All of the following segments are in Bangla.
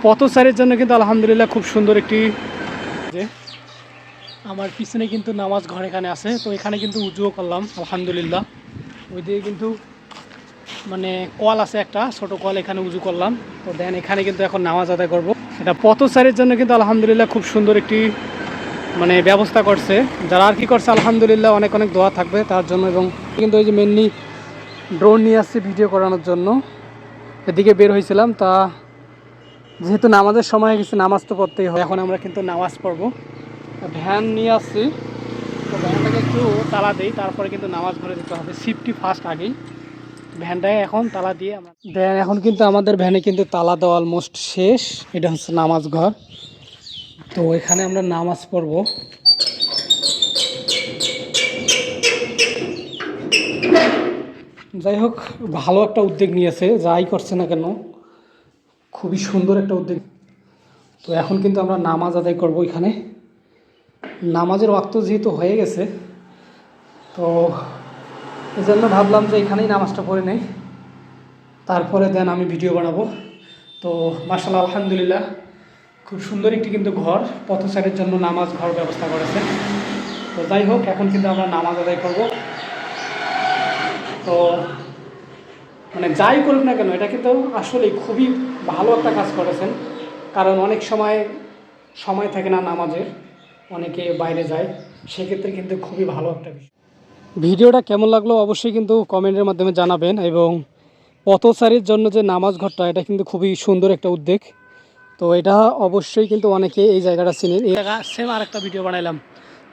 পথচারীর জন্য কিন্তু আলহামদুলিল্লাহ খুব সুন্দর একটি যে আমার পিছনে কিন্তু নামাজ ঘর এখানে আছে। তো এখানে কিন্তু উজুও করলাম আলহামদুলিল্লাহ। ওইদিকে কিন্তু মানে কল আছে, একটা ছোট কল, এখানে উজু করলাম। তো দেন এখানে কিন্তু এখন নামাজ আদায় করব। এটা পথচারীর জন্য কিন্তু আলহামদুলিল্লাহ খুব সুন্দর একটি মানে ব্যবস্থা করছে। যারা আর কি করছে আলহামদুলিল্লাহ অনেক অনেক দোয়া থাকবে তার জন্য। এবং কিন্তু ওই যে মেনলি ড্রোন নিয়ে আসছে ভিডিও করানোর জন্য, এদিকে বের হয়েছিলাম। তা যেহেতু নামাজের সময় গেছে, নামাজ তো পড়তেই হয়। এখন আমরা কিন্তু নামাজ পড়বো। ভ্যান নিয়ে আসছি, তো ভ্যানটাকে একটু তালা দিই, তারপরে কিন্তু নামাজ ঘরে দিতে হবে। সেফটি ফার্স্ট আগেই। ভ্যানটাকে এখন তালা দিয়ে আমরা দেন এখন কিন্তু আমাদের ভ্যানে কিন্তু তালা দেওয়া অলমোস্ট শেষ। এটা হচ্ছে নামাজ ঘর। তো এখানে আমরা নামাজ পড়ব। যাই হোক, ভালো একটা উদ্যোগ নিয়েছে, যাই করছে না কেন খুবই সুন্দর একটা উদ্যোগ। তো এখন কিন্তু আমরা নামাজ আদায় করব এখানে। নামাজের ওয়াক্ত যেহেতু হয়ে গেছে, তো এই জন্য ভাবলাম যে এখানেই নামাজটা পড়ে নেই, তারপরে দেন আমি ভিডিও বানাবো। তো মাশাআল্লাহ আলহামদুলিল্লাহ খুব সুন্দর একটি কিন্তু ঘর, পথচারীর জন্য নামাজ ঘর ব্যবস্থা করেছে। তো যাই হোক, এখন কিন্তু আমরা নামাজ আদায় করব। তো মানে যাই করুক না কেন, এটা কিন্তু আসলে খুবই ভালো একটা কাজ করেছেন। কারণ অনেক সময় থাকে না নামাজের, অনেকে বাইরে যায়, সেক্ষেত্রে কিন্তু খুবই ভালো একটা বিষয়। ভিডিওটা কেমন লাগলো অবশ্যই কিন্তু কমেন্টের মাধ্যমে জানাবেন। এবং পথচারীর জন্য যে নামাজ ঘরটা, এটা কিন্তু খুবই সুন্দর একটা উদ্যোগ। তো এটা অবশ্যই কিন্তু অনেকে এই জায়গাটা চিনেন। এই জায়গা সেম আর একটা ভিডিও বানাইলাম।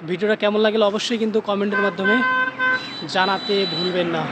ভিডিওটা কেমন লাগলো অবশ্যই কিন্তু কমেন্টের মাধ্যমে জানাতে ভুলবেন না।